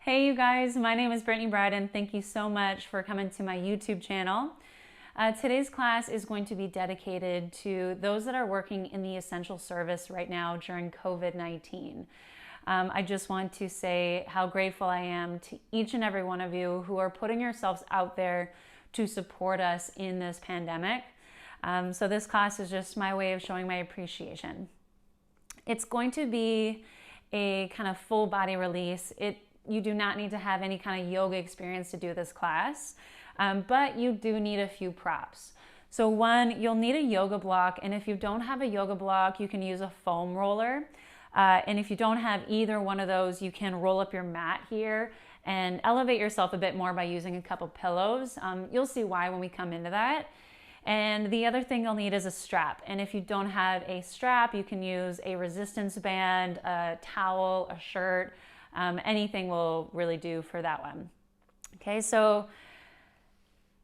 Hey you guys, my name is Brittany Bryden. Thank you so much for coming to my YouTube channel. Today's class is going to be dedicated to those that are working in the essential service right now during COVID-19. I just want to say how grateful I am to each and every one of you who are putting yourselves out there to support us in this pandemic. So this class is just my way of showing my appreciation. It's going to be a kind of full body release. You do not need to have any kind of yoga experience to do this class, but you do need a few props. So one, you'll need a yoga block, and if you don't have a yoga block, you can use a foam roller. And if you don't have either one of those, you can roll up your mat here and elevate yourself a bit more by using a couple pillows. You'll see why when we come into that. And the other thing you'll need is a strap. And if you don't have a strap, you can use a resistance band, a towel, a shirt. Anything will really do for that one. Okay, so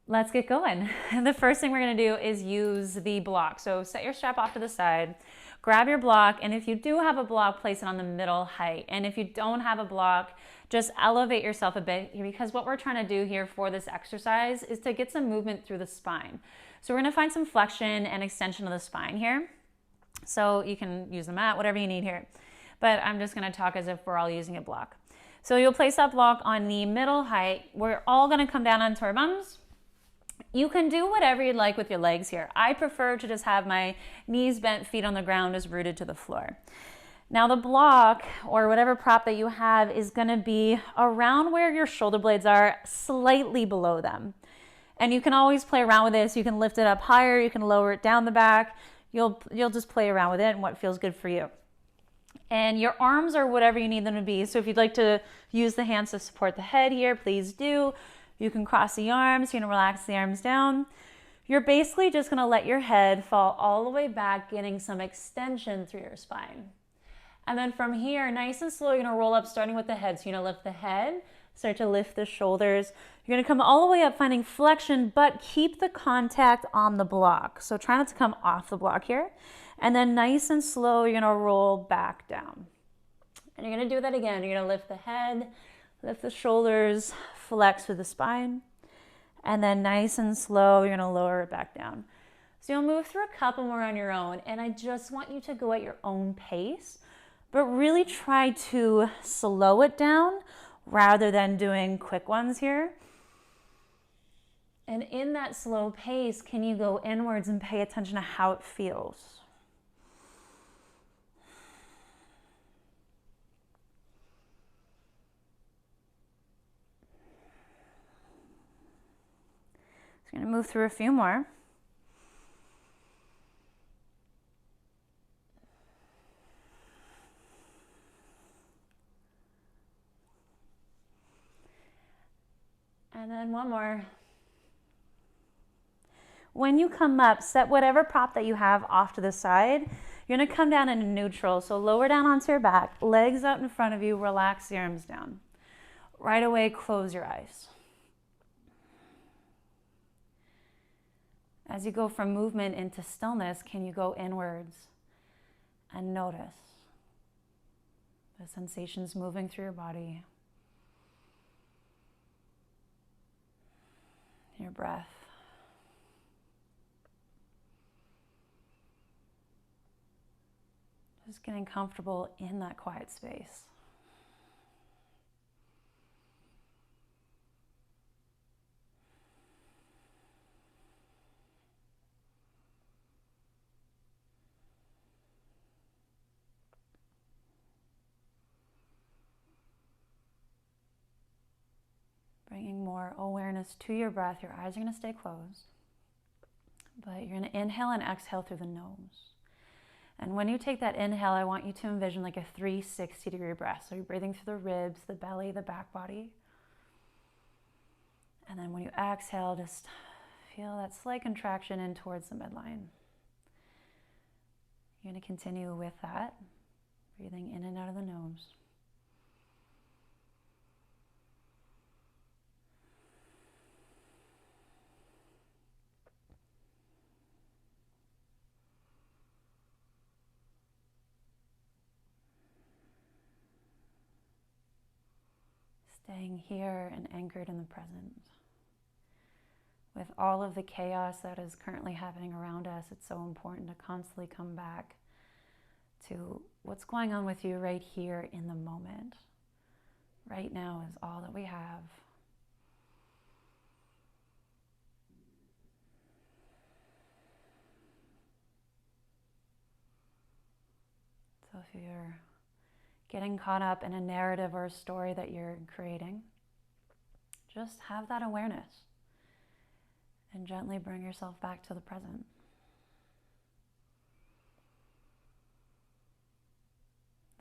let's get going. The first thing we're going to do is use the block. So set your strap off to the side, grab your block, and if you do have a block, place it on the middle height. And if you don't have a block, just elevate yourself a bit, because what we're trying to do here for this exercise is to get some movement through the spine. So we're going to find some flexion and extension of the spine here. So you can use the mat, whatever you need here. But I'm just going to talk as if we're all using a block. So you'll place that block on the middle height. We're all going to come down onto our bums. You can do whatever you'd like with your legs here. I prefer to just have my knees bent, feet on the ground, as rooted to the floor. Now the block, or whatever prop that you have, is going to be around where your shoulder blades are, slightly below them. And you can always play around with this. You can lift it up higher, you can lower it down the back. You'll just play around with it and what feels good for you. And your arms are whatever you need them to be. So if you'd like to use the hands to support the head here, please do. You can cross the arms, you can relax the arms down. You're basically just going to let your head fall all the way back, getting some extension through your spine. And then from here, nice and slow, you're going to roll up, starting with the head. So you're going to lift the head, start to lift the shoulders. You're going to come all the way up, finding flexion, but keep the contact on the block. So try not to come off the block here. And then nice and slow, you're going to roll back down. And you're going to do that again. You're going to lift the head, lift the shoulders, flex through the spine. And then nice and slow, you're going to lower it back down. So you'll move through a couple more on your own. And I just want you to go at your own pace, but really try to slow it down rather than doing quick ones here. And in that slow pace, can you go inwards and pay attention to how it feels? So I'm going to move through a few more. And then one more. When you come up, set whatever prop that you have off to the side. You're going to come down into neutral. So lower down onto your back, legs out in front of you, relax the arms down. Right away, close your eyes. As you go from movement into stillness, can you go inwards and notice the sensations moving through your body, your breath. Just getting comfortable in that quiet space. Bringing more awareness to your breath. Your eyes are going to stay closed, but you're going to inhale and exhale through the nose. And when you take that inhale, I want you to envision like a 360-degree breath. So you're breathing through the ribs, the belly, the back body. And then when you exhale, just feel that slight contraction in towards the midline. You're going to continue with that, breathing in and out of the nose. Staying here and anchored in the present. With all of the chaos that is currently happening around us, it's so important to constantly come back to what's going on with you right here in the moment. Right now is all that we have. So if you're getting caught up in a narrative or a story that you're creating, just have that awareness and gently bring yourself back to the present.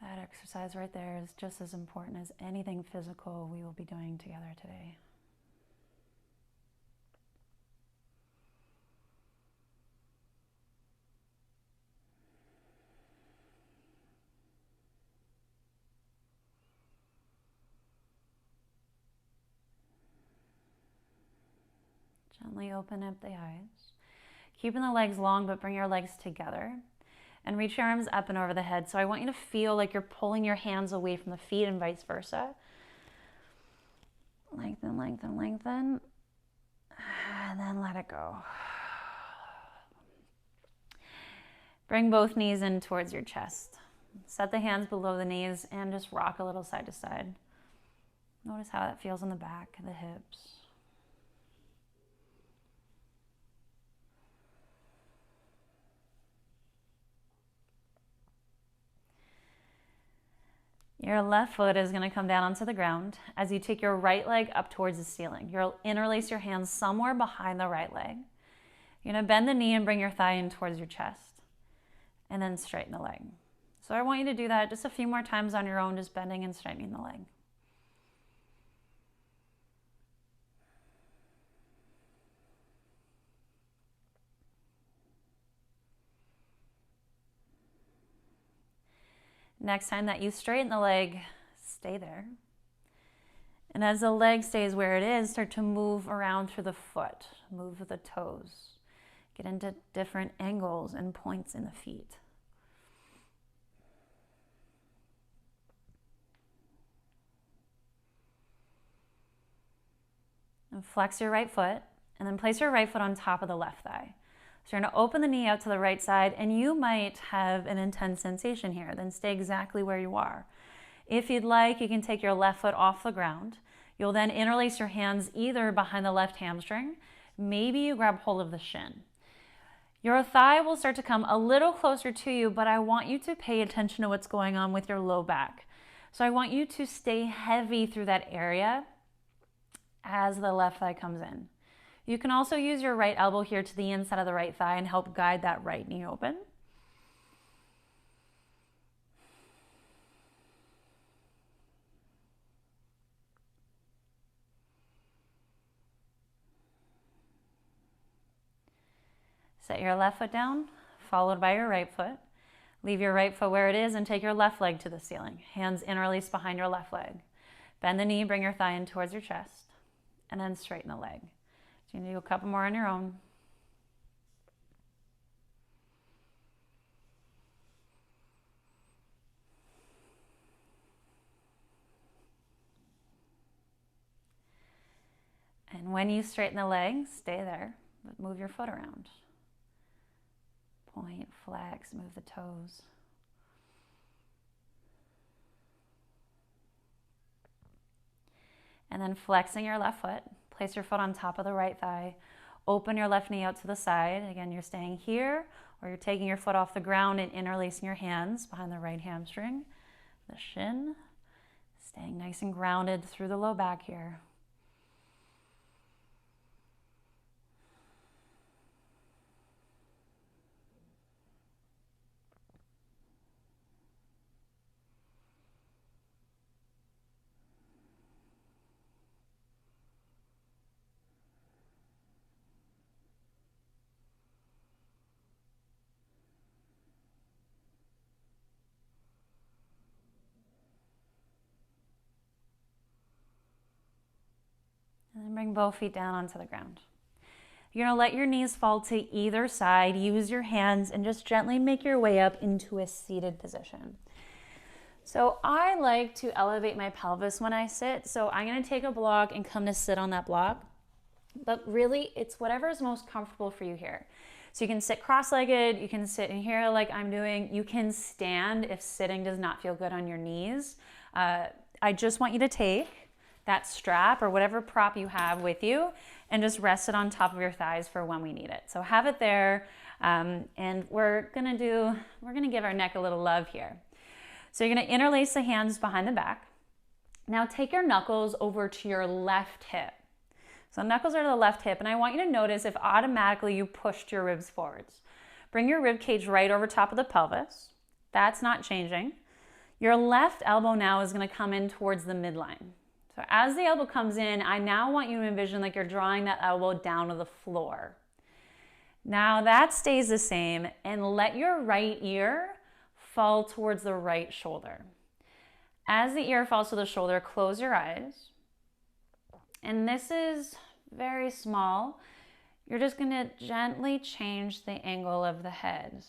That exercise right there is just as important as anything physical we will be doing together today. Gently open up the eyes. Keeping the legs long, but bring your legs together. And reach your arms up and over the head. So I want you to feel like you're pulling your hands away from the feet and vice versa. Lengthen, lengthen, lengthen. And then let it go. Bring both knees in towards your chest. Set the hands below the knees and just rock a little side to side. Notice how that feels in the back, the hips. Your left foot is going to come down onto the ground as you take your right leg up towards the ceiling. You'll interlace your hands somewhere behind the right leg. You're going to bend the knee and bring your thigh in towards your chest. And then straighten the leg. So I want you to do that just a few more times on your own, just bending and straightening the leg. Next time that you straighten the leg, stay there. And as the leg stays where it is, start to move around through the foot, move with the toes. Get into different angles and points in the feet. And flex your right foot, and then place your right foot on top of the left thigh. So you're going to open the knee out to the right side, and you might have an intense sensation here. Then stay exactly where you are. If you'd like, you can take your left foot off the ground. You'll then interlace your hands either behind the left hamstring. Maybe you grab hold of the shin. Your thigh will start to come a little closer to you, but I want you to pay attention to what's going on with your low back. So I want you to stay heavy through that area as the left thigh comes in. You can also use your right elbow here to the inside of the right thigh and help guide that right knee open. Set your left foot down, followed by your right foot. Leave your right foot where it is and take your left leg to the ceiling. Hands interlace behind your left leg. Bend the knee, bring your thigh in towards your chest, and then straighten the leg. So you can do a couple more on your own. And when you straighten the leg, stay there, but move your foot around. Point, flex, move the toes. And then flexing your left foot, place your foot on top of the right thigh. Open your left knee out to the side. Again, you're staying here, or you're taking your foot off the ground and interlacing your hands behind the right hamstring, the shin. Staying nice and grounded through the low back here. And then bring both feet down onto the ground. You're going to let your knees fall to either side. Use your hands and just gently make your way up into a seated position. So I like to elevate my pelvis when I sit. So I'm going to take a block and come to sit on that block. But really, it's whatever is most comfortable for you here. So you can sit cross-legged, you can sit in here like I'm doing. You can stand if sitting does not feel good on your knees. I just want you to take that strap or whatever prop you have with you and just rest it on top of your thighs for when we need it. So have it there, and we're gonna give our neck a little love here. So you're gonna interlace the hands behind the back. Now take your knuckles over to your left hip. So knuckles are to the left hip, and I want you to notice if automatically you pushed your ribs forwards. Bring your rib cage right over top of the pelvis. That's not changing. Your left elbow now is gonna come in towards the midline. So as the elbow comes in, I now want you to envision like you're drawing that elbow down to the floor. Now that stays the same, and let your right ear fall towards the right shoulder. As the ear falls to the shoulder, close your eyes. And this is very small. You're just gonna gently change the angle of the head.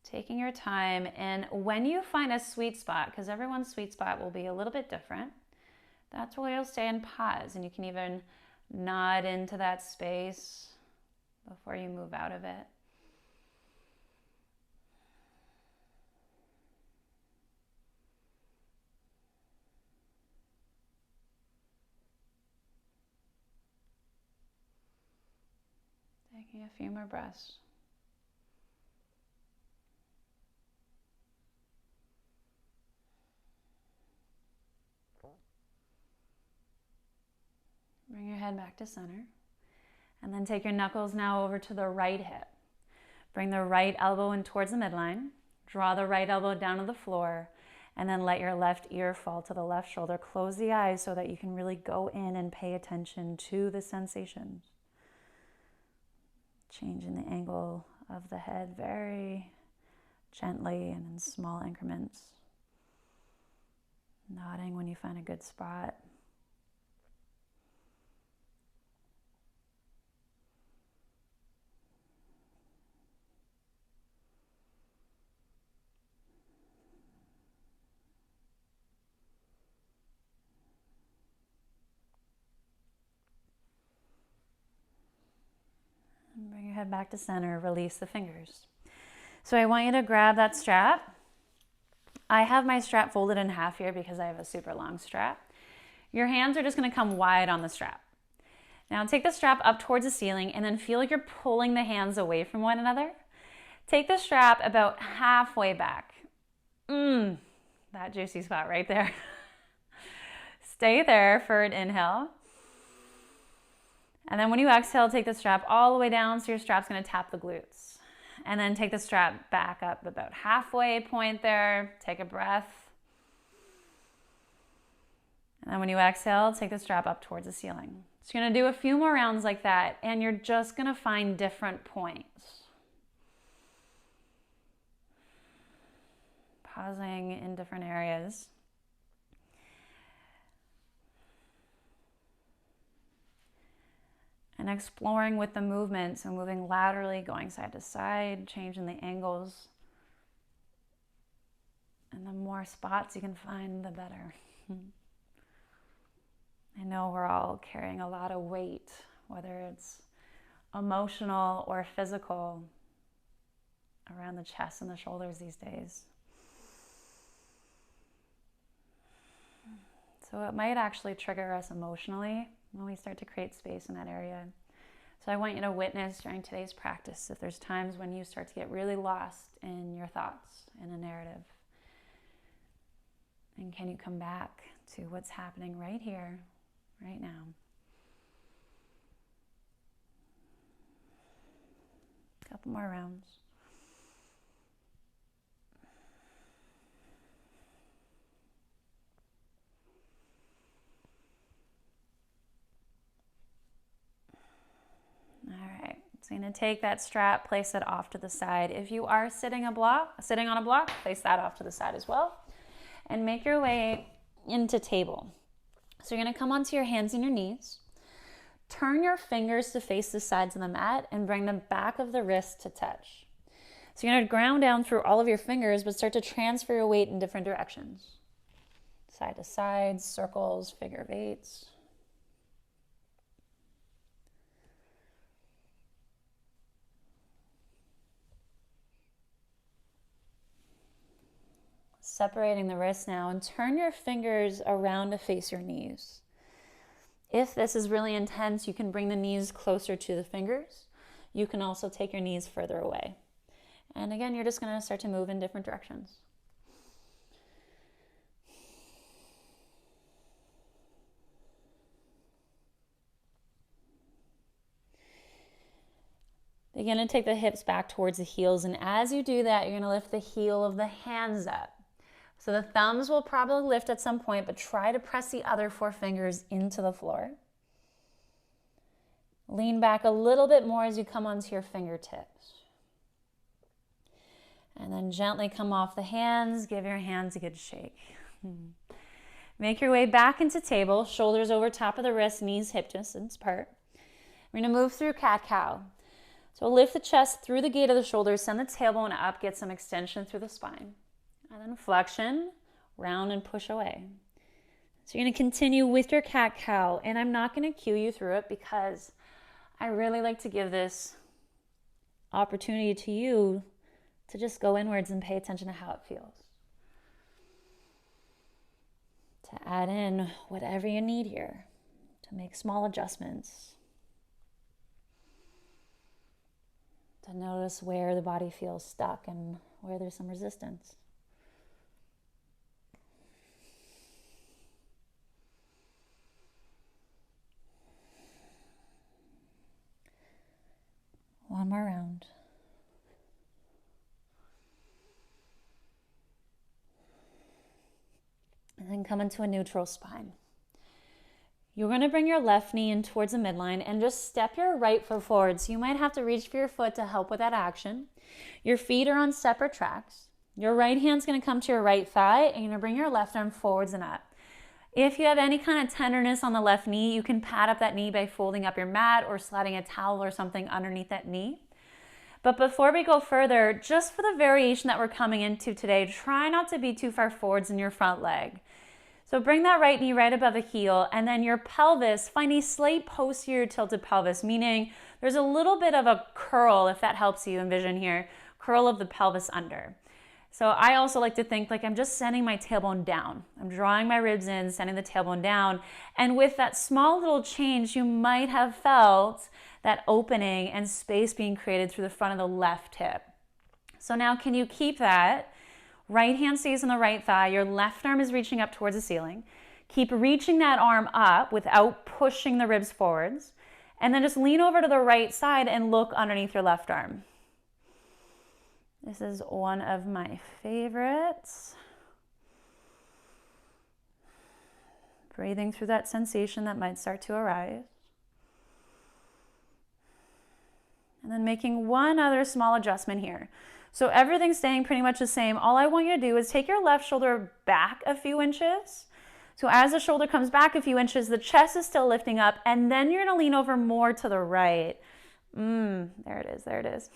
Taking your time, and when you find a sweet spot, because everyone's sweet spot will be a little bit different, that's where you'll stay and pause, and you can even nod into that space before you move out of it. Taking a few more breaths. Bring your head back to center. And then take your knuckles now over to the right hip. Bring the right elbow in towards the midline. Draw the right elbow down to the floor. And then let your left ear fall to the left shoulder. Close the eyes so that you can really go in and pay attention to the sensations. Changing the angle of the head very gently and in small increments. Nodding when you find a good spot. And bring your head back to center, release the fingers. So I want you to grab that strap. I have my strap folded in half here because I have a super long strap. Your hands are just gonna come wide on the strap. Now take the strap up towards the ceiling and then feel like you're pulling the hands away from one another. Take the strap about halfway back. That juicy spot right there. Stay there for an inhale. And then when you exhale, take the strap all the way down so your strap's gonna tap the glutes. And then take the strap back up about halfway point there. Take a breath. And then when you exhale, take the strap up towards the ceiling. So you're gonna do a few more rounds like that, and you're just gonna find different points. Pausing in different areas. And exploring with the movement, so moving laterally, going side to side, changing the angles. And the more spots you can find, the better. I know we're all carrying a lot of weight, whether it's emotional or physical, around the chest and the shoulders these days. So it might actually trigger us emotionally when we start to create space in that area. So I want you to witness during today's practice if there's times when you start to get really lost in your thoughts in a narrative. And can you come back to what's happening right here, right now? A couple more rounds. All right, so you're gonna take that strap, place it off to the side. If you are sitting on a block, place that off to the side as well. And make your way into table. So you're gonna come onto your hands and your knees. Turn your fingers to face the sides of the mat and bring the back of the wrist to touch. So you're going to ground down through all of your fingers, but start to transfer your weight in different directions. Side to side, circles, figure of eights. Separating the wrists now, and turn your fingers around to face your knees. If this is really intense, you can bring the knees closer to the fingers. You can also take your knees further away. And again, you're just going to start to move in different directions. Begin to take the hips back towards the heels, and as you do that, you're going to lift the heel of the hands up. So the thumbs will probably lift at some point, but try to press the other four fingers into the floor. Lean back a little bit more as you come onto your fingertips. And then gently come off the hands, give your hands a good shake. Make your way back into table, shoulders over top of the wrist, knees hip distance apart. We're going to move through cat-cow. So lift the chest through the gate of the shoulders, send the tailbone up, get some extension through the spine. And then flexion, round and push away. So you're going to continue with your cat-cow, and I'm not going to cue you through it because I really like to give this opportunity to you to just go inwards and pay attention to how it feels. To add in whatever you need here, to make small adjustments. To notice where the body feels stuck and where there's some resistance. One more round. And then come into a neutral spine. You're going to bring your left knee in towards the midline and just step your right foot forward. So you might have to reach for your foot to help with that action. Your feet are on separate tracks. Your right hand's going to come to your right thigh, and you're going to bring your left arm forwards and up. If you have any kind of tenderness on the left knee, you can pad up that knee by folding up your mat or sliding a towel or something underneath that knee. But before we go further, just for the variation that we're coming into today, try not to be too far forwards in your front leg. So bring that right knee right above the heel, and then your pelvis, find a slight posterior tilted pelvis, meaning there's a little bit of a curl, if that helps you envision here, curl of the pelvis under. So I also like to think like I'm just sending my tailbone down. I'm drawing my ribs in, sending the tailbone down. And with that small little change, you might have felt that opening and space being created through the front of the left hip. So now can you keep that? Right hand stays on the right thigh. Your left arm is reaching up towards the ceiling. Keep reaching that arm up without pushing the ribs forwards. And then just lean over to the right side and look underneath your left arm. This is one of my favorites. Breathing through that sensation that might start to arise. And then making one other small adjustment here. So everything's staying pretty much the same. All I want you to do is take your left shoulder back a few inches. So as the shoulder comes back a few inches, the chest is still lifting up, and then you're going to lean over more to the right. There it is, there it is.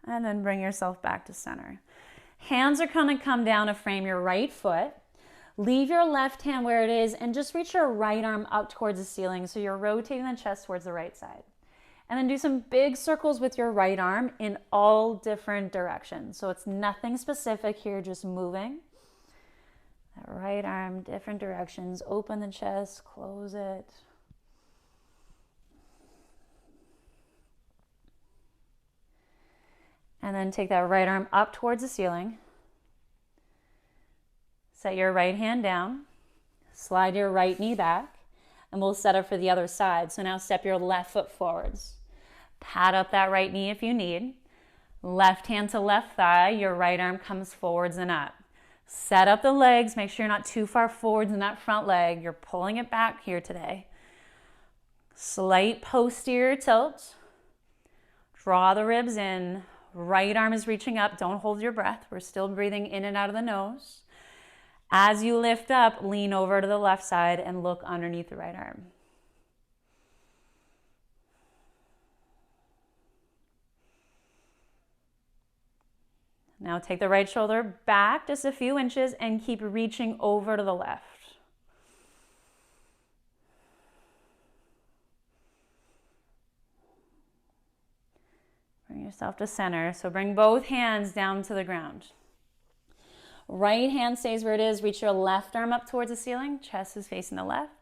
And then bring yourself back to center. Hands are going to come down to frame your right foot. Leave your left hand where it is and just reach your right arm up towards the ceiling so you're rotating the chest towards the right side. And then do some big circles with your right arm in all different directions. So it's nothing specific here, just moving. That right arm, different directions. Open the chest, close it. And then take that right arm up towards the ceiling. Set your right hand down. Slide your right knee back. And we'll set up for the other side. So now step your left foot forwards. Pad up that right knee if you need. Left hand to left thigh. Your right arm comes forwards and up. Set up the legs. Make sure you're not too far forwards in that front leg. You're pulling it back here today. Slight posterior tilt. Draw the ribs in. Right arm is reaching up. Don't hold your breath. We're still breathing in and out of the nose. As you lift up, lean over to the left side and look underneath the right arm. Now take the right shoulder back just a few inches and keep reaching over to the left. Bring yourself to center. So bring both hands down to the ground. Right hand stays where it is. Reach your left arm up towards the ceiling. Chest is facing the left.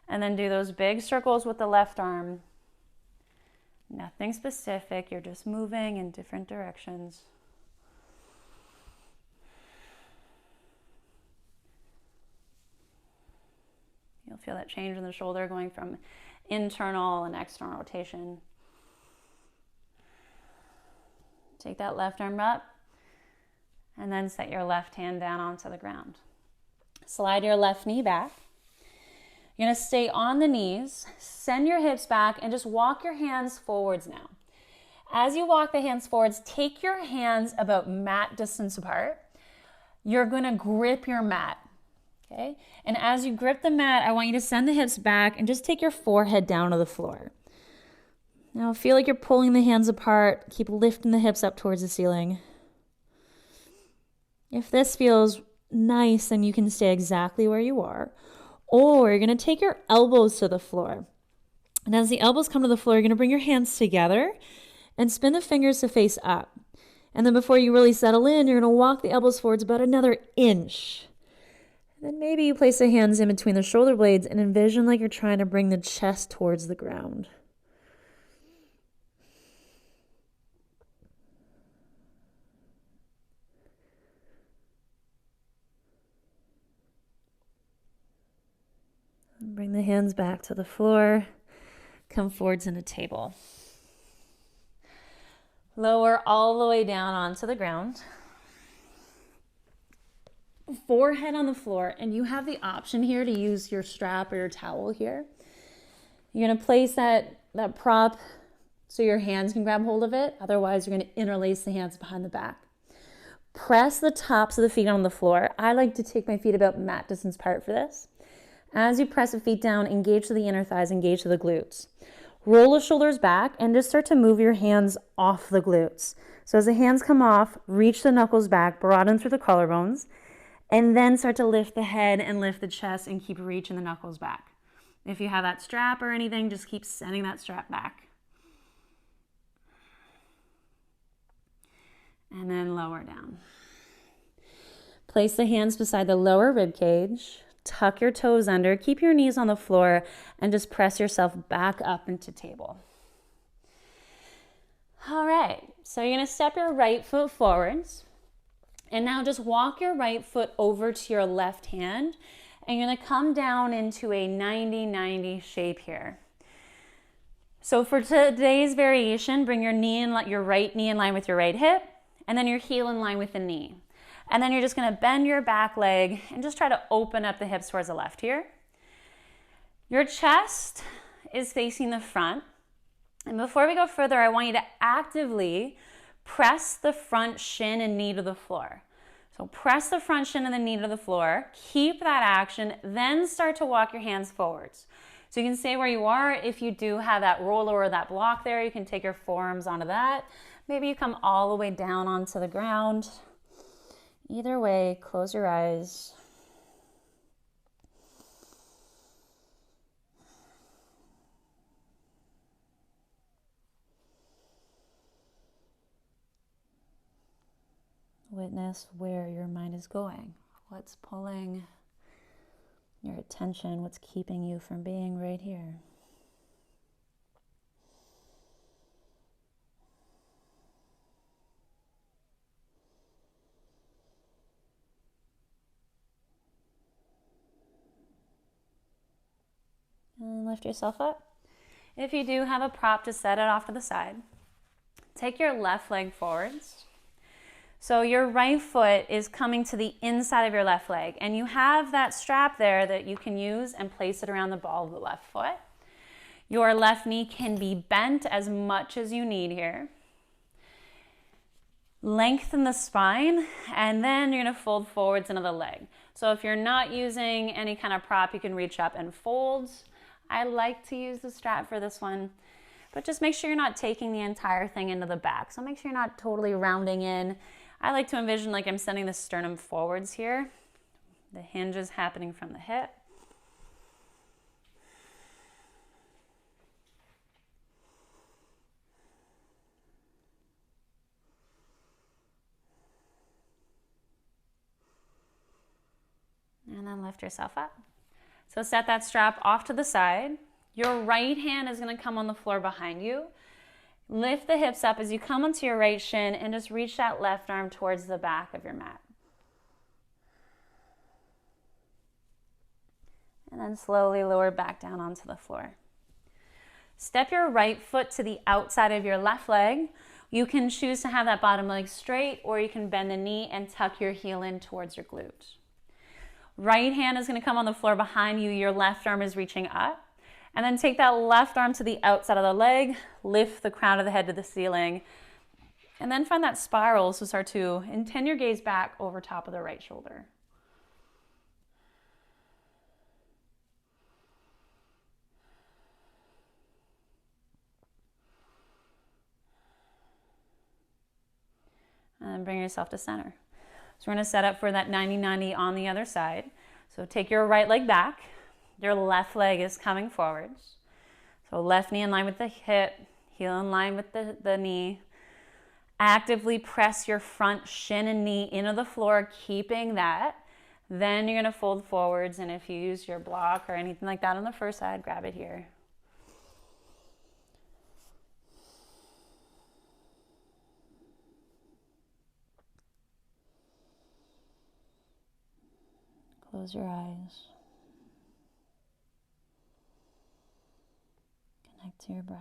And then do those big circles with the left arm. Nothing specific. You're just moving in different directions. You'll feel that change in the shoulder going from internal and external rotation. Take that left arm up and then set your left hand down onto the ground. Slide your left knee back. You're going to stay on the knees, send your hips back, and just walk your hands forwards now. As you walk the hands forwards, take your hands about mat distance apart. You're going to grip your mat. Okay? And as you grip the mat, I want you to send the hips back and just take your forehead down to the floor. Now feel like you're pulling the hands apart. Keep lifting the hips up towards the ceiling. If this feels nice, then you can stay exactly where you are. Or you're going to take your elbows to the floor. And as the elbows come to the floor, you're going to bring your hands together and spin the fingers to face up. And then before you really settle in, you're going to walk the elbows forwards about another inch. Then maybe you place the hands in between the shoulder blades and envision like you're trying to bring the chest towards the ground. Bring the hands back to the floor. Come forwards in a table. Lower all the way down onto the ground. Forehead on the floor, and you have the option here to use your strap or your towel here. You're going to place that prop so your hands can grab hold of it. Otherwise, you're going to interlace the hands behind the back. Press the tops of the feet on the floor. I like to take my feet about mat distance apart for this. As you press the feet down, engage to the inner thighs, engage to the glutes. Roll the shoulders back and just start to move your hands off the glutes. So as the hands come off, reach the knuckles back, broaden through the collarbones, and then start to lift the head and lift the chest and keep reaching the knuckles back. If you have that strap or anything, just keep sending that strap back. And then lower down. Place the hands beside the lower rib cage. Tuck your toes under, keep your knees on the floor, and just press yourself back up into table. All right, so you're going to step your right foot forwards, and now just walk your right foot over to your left hand, and you're going to come down into a 90-90 shape here. So for today's variation, bring your right knee in line with your right hip, and then your heel in line with the knee. And then you're just going to bend your back leg and just try to open up the hips towards the left here. Your chest is facing the front. And before we go further, I want you to actively press the front shin and knee to the floor. So press the front shin and the knee to the floor. Keep that action, then start to walk your hands forwards. So you can stay where you are. If you do have that roller or that block there, you can take your forearms onto that. Maybe you come all the way down onto the ground. Either way, close your eyes. Witness where your mind is going. What's pulling your attention? What's keeping you from being right here? And lift yourself up. If you do have a prop, to set it off to the side. Take your left leg forwards. So your right foot is coming to the inside of your left leg, and you have that strap there that you can use and place it around the ball of the left foot. Your left knee can be bent as much as you need here. Lengthen the spine, and then you're going to fold forwards into the leg. So if you're not using any kind of prop, you can reach up and fold. I like to use the strap for this one, but just make sure you're not taking the entire thing into the back. So make sure you're not totally rounding in. I like to envision like I'm sending the sternum forwards here. The hinge is happening from the hip. And then lift yourself up. So set that strap off to the side. Your right hand is going to come on the floor behind you. Lift the hips up as you come onto your right shin and just reach that left arm towards the back of your mat. And then slowly lower back down onto the floor. Step your right foot to the outside of your left leg. You can choose to have that bottom leg straight, or you can bend the knee and tuck your heel in towards your glute. Right hand is going to come on the floor behind you. Your left arm is reaching up. And then take that left arm to the outside of the leg, lift the crown of the head to the ceiling, and then find that spiral, so start to intend your gaze back over top of the right shoulder. And then bring yourself to center. So we're going to set up for that 90-90 on the other side. So take your right leg back. Your left leg is coming forwards. So left knee in line with the hip, heel in line with the knee. Actively press your front shin and knee into the floor, keeping that. Then you're going to fold forwards, and if you use your block or anything like that on the first side, grab it here. Close your eyes. Connect to your breath.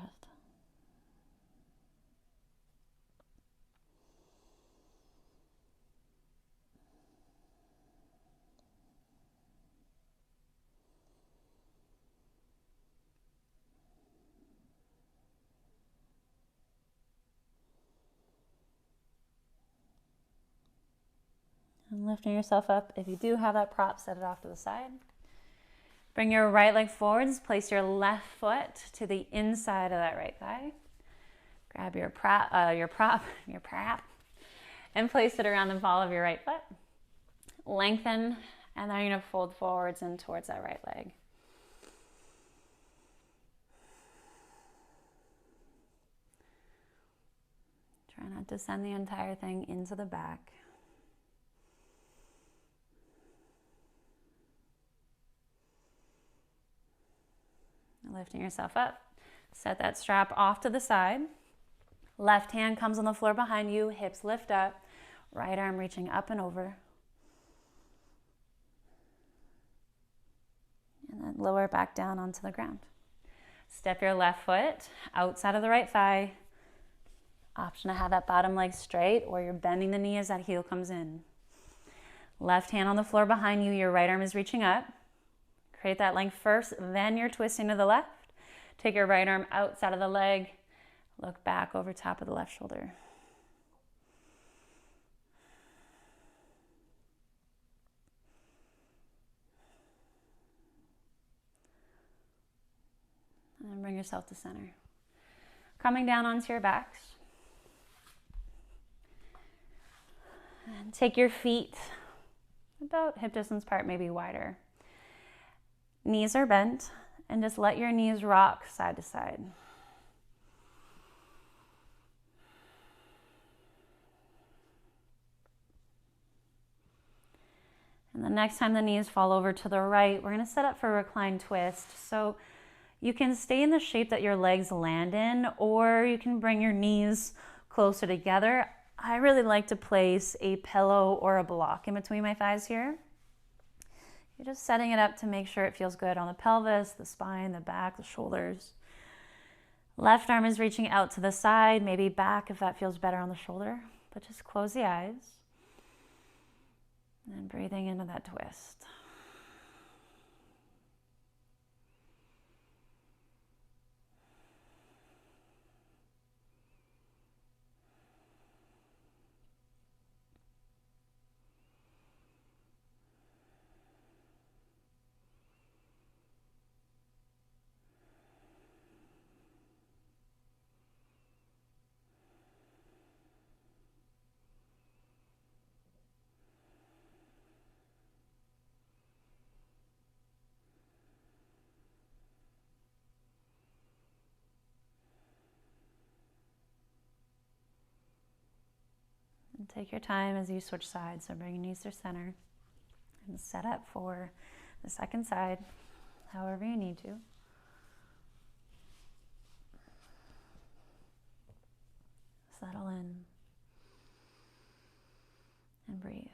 And lifting yourself up. If you do have that prop, set it off to the side. Bring your right leg forwards. Place your left foot to the inside of that right thigh. Grab your prop, and place it around the ball of your right foot. Lengthen, and then you're going to fold forwards and towards that right leg. Try not to send the entire thing into the back. Lifting yourself up. Set that strap off to the side. Left hand comes on the floor behind you, hips lift up, right arm reaching up and over. And then lower back down onto the ground. Step your left foot outside of the right thigh. Option to have that bottom leg straight, or you're bending the knee as that heel comes in. Left hand on the floor behind you, your right arm is reaching up. Create that length first, then you're twisting to the left. Take your right arm outside of the leg. Look back over top of the left shoulder. And then bring yourself to center. Coming down onto your backs. And take your feet about hip distance apart, maybe wider. Knees are bent, and just let your knees rock side to side. And the next time the knees fall over to the right, we're going to set up for a reclined twist. So you can stay in the shape that your legs land in, or you can bring your knees closer together. I really like to place a pillow or a block in between my thighs here. You're just setting it up to make sure it feels good on the pelvis, the spine, the back, the shoulders. Left arm is reaching out to the side, maybe back if that feels better on the shoulder, but just close the eyes. And breathing into that twist. Take your time as you switch sides. So bring your knees to center and set up for the second side, however you need to. Settle in and breathe.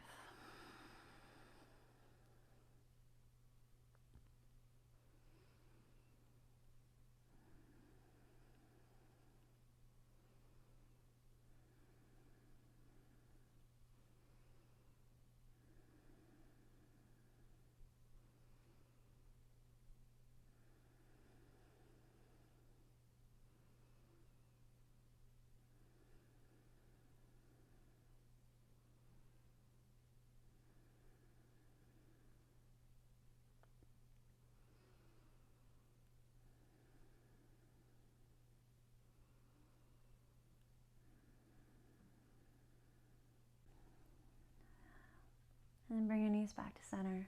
And then bring your knees back to center.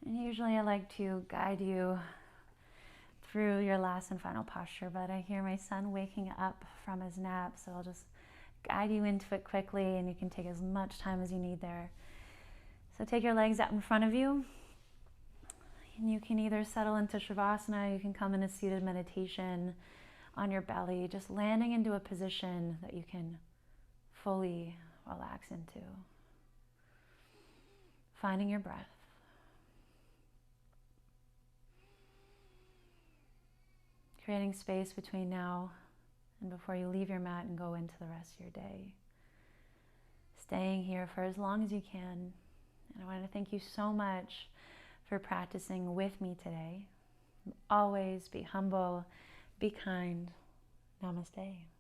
And usually I like to guide you through your last and final posture, but I hear my son waking up from his nap, so I'll just guide you into it quickly, and you can take as much time as you need there. So take your legs out in front of you, and you can either settle into shavasana, you can come in a seated meditation on your belly, just landing into a position that you can fully relax into. Finding your breath. Creating space between now and before you leave your mat and go into the rest of your day. Staying here for as long as you can. And I want to thank you so much for practicing with me today. Always be humble, be kind. Namaste.